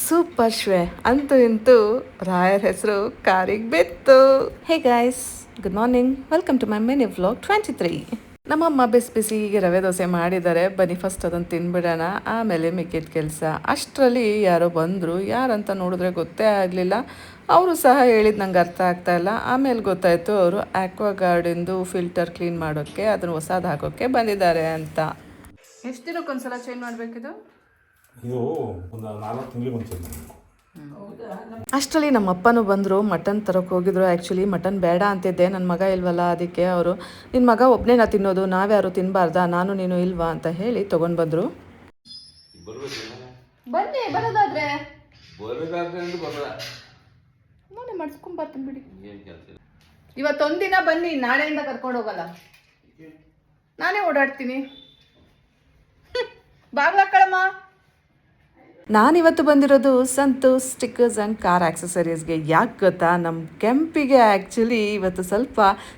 Super ಶ್ವೇ ಅಂತೂ ಇಂತೂ ರಾಯರ್ ಹೆಸರು ಕಾರಿಗೆ ಬಿತ್ತು. Hey guys, good morning, welcome to my mini vlog 23. ನಮ್ಮಮ್ಮ ಬಿಸಿ ಬಿಸಿಗೆ ರವೆ ದೋಸೆ ಮಾಡಿದ್ದಾರೆ. ಬನ್ನಿ ಫಸ್ಟ್ ಅದನ್ನು ತಿನ್ಬಿಡೋಣ, ಆಮೇಲೆ ಮಿಕ್ಕಿದ ಕೆಲಸ. ಅಷ್ಟರಲ್ಲಿ ಯಾರೋ ಬಂದರು. ಯಾರಂತ ನೋಡಿದ್ರೆ ಗೊತ್ತೇ ಆಗಲಿಲ್ಲ. ಅವರು ಸಹ ಹೇಳಿದ್ದು ನಂಗೆ ಅರ್ಥ ಆಗ್ತಾ ಇಲ್ಲ. ಆಮೇಲೆ ಗೊತ್ತಾಯಿತು ಅವರು ಆಕ್ವಾ ಗಾರ್ಡಿಂದು ಫಿಲ್ಟರ್ ಕ್ಲೀನ್ ಮಾಡೋಕ್ಕೆ, ಅದನ್ನು ಹೊಸದು ಹಾಕೋಕ್ಕೆ ಬಂದಿದ್ದಾರೆ ಅಂತ. ಎಷ್ಟು ದಿನಕ್ಕೊಂದ್ಸಲ ಚೇಂಜ್ ಮಾಡಬೇಕಿದು? ಇದು ಒಂದು 4 ತಿಂಗಳಿಗೆ ಮುಂಚೆ. ಅಷ್ಟರಲ್ಲಿ ನಮ್ಮ ಅಪ್ಪನೂ ಬಂದರು. ಮಟನ್ ತರೋಕೆ ಹೋಗಿದ್ರು. ಆ್ಯಕ್ಚುಲಿ ಮಟನ್ ಬೇಡ ಅಂತಿದ್ದೆ, ನನ್ನ ಮಗ ಇಲ್ವಲ್ಲ, ಅದಕ್ಕೆ ಅವರು ನಿನ್ನ ಮಗ ಒಬ್ಬನೇನ ತಿನ್ನೋದು, ನಾವ್ಯಾರು ತಿನ್ನಬಾರ್ದಾ, ನಾನು ನೀನು ಇಲ್ವಾ ಅಂತ ಹೇಳಿ ತೊಗೊಂಡು ಬಂದರು. ಬನ್ನಿ, ಬರೋದಾದ್ರೆ ಮೊನ್ನೆ ಮಾಡಿಸ್ಕೊಂಬರ್ತೀನಿ ಬಿಡಿ. ಇವತ್ತೊಂದಿನ ಬನ್ನಿ, ನಾಳೆಯಿಂದ ಕರ್ಕೊಂಡು ಹೋಗಲ್ಲ, ನಾನೇ ಓಡಾಡ್ತೀನಿ. ಬಾಗ್ಲಾಕಳಮ್ಮ. ನಾನಿವತ್ತು ಬಂದಿರೋದು ಸಂತೋಷ್ ಸ್ಟಿಕ್ಕರ್ಸ್ ಆ್ಯಂಡ್ ಕಾರ್ ಆಕ್ಸೆಸರೀಸ್ಗೆ. ಯಾಕೆ ಗೊತ್ತಾ, ನಮ್ಮ ಕೆಂಪಿಗೆ ಆ್ಯಕ್ಚುಲಿ ಇವತ್ತು ಸ್ವಲ್ಪ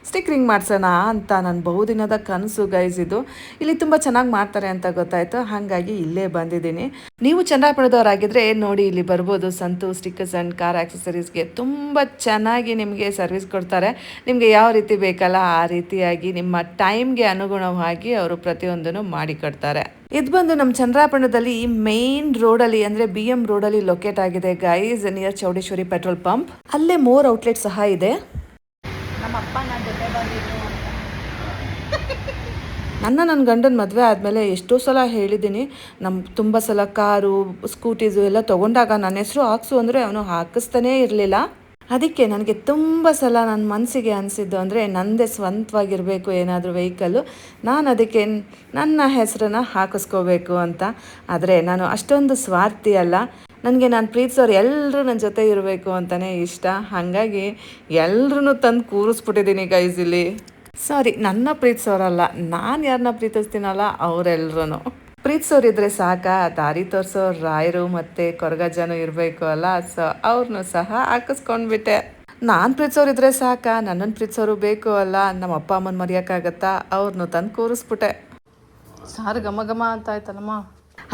ಸ್ಟಿಕ್ರಿಂಗ್ ಮಾಡಿಸೋಣ ಅಂತ ನನ್ನ ಬಹುದಿನದ ಕನಸು ಗೈಸ್. ಇದು ಇಲ್ಲಿ ತುಂಬ ಚೆನ್ನಾಗಿ ಮಾಡ್ತಾರೆ ಅಂತ ಗೊತ್ತಾಯಿತು, ಹಾಗಾಗಿ ಇಲ್ಲೇ ಬಂದಿದ್ದೀನಿ. ನೀವು ಚನ್ನರಾಯಪಟ್ಟಣದವರಾಗಿದ್ದರೆ ನೋಡಿ, ಇಲ್ಲಿ ಬರ್ಬೋದು. ಸಂತೋಷ್ ಸ್ಟಿಕ್ಕರ್ಸ್ ಆ್ಯಂಡ್ ಕಾರ್ ಆಕ್ಸೆಸರೀಸ್ಗೆ ತುಂಬ ಚೆನ್ನಾಗಿ ನಿಮಗೆ ಸರ್ವಿಸ್ ಕೊಡ್ತಾರೆ. ನಿಮಗೆ ಯಾವ ರೀತಿ ಬೇಕಲ್ಲ ಆ ರೀತಿಯಾಗಿ ನಿಮ್ಮ ಟೈಮ್ಗೆ ಅನುಗುಣವಾಗಿ ಅವರು ಪ್ರತಿಯೊಂದನ್ನು ಮಾಡಿಕೊಡ್ತಾರೆ. ಇದು ಬಂದು ನಮ್ಮ ಚನ್ನರಾಯಪಟ್ಟಣದಲ್ಲಿ ಮೇನ್ ರೋಡಲ್ಲಿ, ಅಂದರೆ BM ರೋಡಲ್ಲಿ ಲೊಕೇಟ್ ಆಗಿದೆ guys, near Chowdeshwari petrol pump. ಅಲ್ಲೇ 3 ಔಟ್ಲೆಟ್ ಸಹ ಇದೆ. ನಮ್ಮಪ್ಪ ನನ್ನ ಜೊತೆ ಬಂದಿದ್ದು ನನ್ನ ಗಂಡನ ಮದುವೆ ಆದಮೇಲೆ ಎಷ್ಟೋ ಸಲ ಹೇಳಿದ್ದೀನಿ, ತುಂಬ ಸಲ ಕಾರು ಸ್ಕೂಟೀಸು ಎಲ್ಲ ತೊಗೊಂಡಾಗ ನನ್ನ ಹೆಸರು ಹಾಕ್ಸು ಅಂದರೆ ಅವನು ಹಾಕಿಸ್ತಾನೇ ಇರಲಿಲ್ಲ. ಅದಕ್ಕೆ ನನಗೆ ತುಂಬ ಸಲ ನನ್ನ ಮನಸ್ಸಿಗೆ ಅನಿಸಿದ್ದು ಅಂದರೆ ನನ್ನದೇ ಸ್ವಂತವಾಗಿರಬೇಕು ಏನಾದರೂ ವೆಹಿಕಲ್ಲು, ನಾನು ಅದಕ್ಕೆ ನನ್ನ ಹೆಸರನ್ನು ಹಾಕಿಸ್ಕೋಬೇಕು ಅಂತ. ಆದರೆ ನಾನು ಅಷ್ಟೊಂದು ಸ್ವಾರ್ಥಿ ಅಲ್ಲ. ನನಗೆ ನಾನು ಪ್ರೀತಿಸೋರು ಎಲ್ಲರೂ ನನ್ನ ಜೊತೆ ಇರಬೇಕು ಅಂತಲೇ ಇಷ್ಟ. ಹಾಗಾಗಿ ಎಲ್ಲರೂ ತಂದು ಕೂರಿಸ್ಬಿಟ್ಟಿದ್ದೀನಿ ಗೈಸ್ ಇಲ್ಲಿ. ಸಾರಿ, ನನ್ನ ಪ್ರೀತಿಸೋರಲ್ಲ, ನಾನು ಯಾರನ್ನ ಪ್ರೀತಿಸ್ತೀನಲ್ಲ ಅವರೆಲ್ಲರೂ. ಪ್ರೀತಿಸೋರಿದ್ರೆ ಸಾಕ, ದಾರಿ ತೋರಿಸೋರು ರಾಯರು ಮತ್ತು ಕೊರಗಜ್ಜನೂ ಇರಬೇಕು ಅಲ್ಲ, ಸೊ ಅವ್ರನ್ನೂ ಸಹ ಹಾಕಿಸ್ಕೊಂಡ್ಬಿಟ್ಟೆ. ನಾನು ಪ್ರೀತಿಸೋರಿದ್ರೆ ಸಾಕ, ನನ್ನನ್ನು ಪ್ರೀತಿಸೋರು ಬೇಕು ಅಲ್ಲ, ನಮ್ಮ ಅಪ್ಪ ಅಮ್ಮನ ಮರೆಯೋಕ್ಕಾಗತ್ತಾ, ಅವ್ರನ್ನೂ ತಂದು ಕೂರಿಸ್ಬಿಟ್ಟೆ. ಸಾರು ಘಮ ಘಮ ಅಂತ ಆಯ್ತಲ್ಲಮ್ಮ.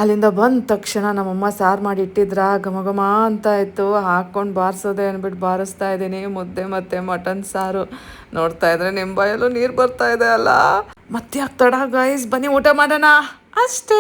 ಅಲ್ಲಿಂದ ಬಂದ ತಕ್ಷಣ ನಮ್ಮಮ್ಮ ಸಾರು ಮಾಡಿ ಇಟ್ಟಿದ್ರ, ಘಮ ಘಮ ಅಂತ ಇತ್ತು. ಹಾಕ್ಕೊಂಡು ಬಾರಿಸೋದೆ ಅಂದ್ಬಿಟ್ಟು ಬಾರಿಸ್ತಾ ಇದ್ದೀನಿ. ಮುದ್ದೆ ಮತ್ತು ಮಟನ್ ಸಾರು ನೋಡ್ತಾ ಇದ್ರೆ ನಿಮ್ಮ ಬಾಯಲ್ಲೂ ನೀರು ಬರ್ತಾ ಇದೆ ಅಲ್ಲ. ಮತ್ತೆ ಆಗ್ತಾಡ ಗೈಸ್, ಬನ್ನಿ ಊಟ ಮಾಡೋಣ ಅಷ್ಟೇ.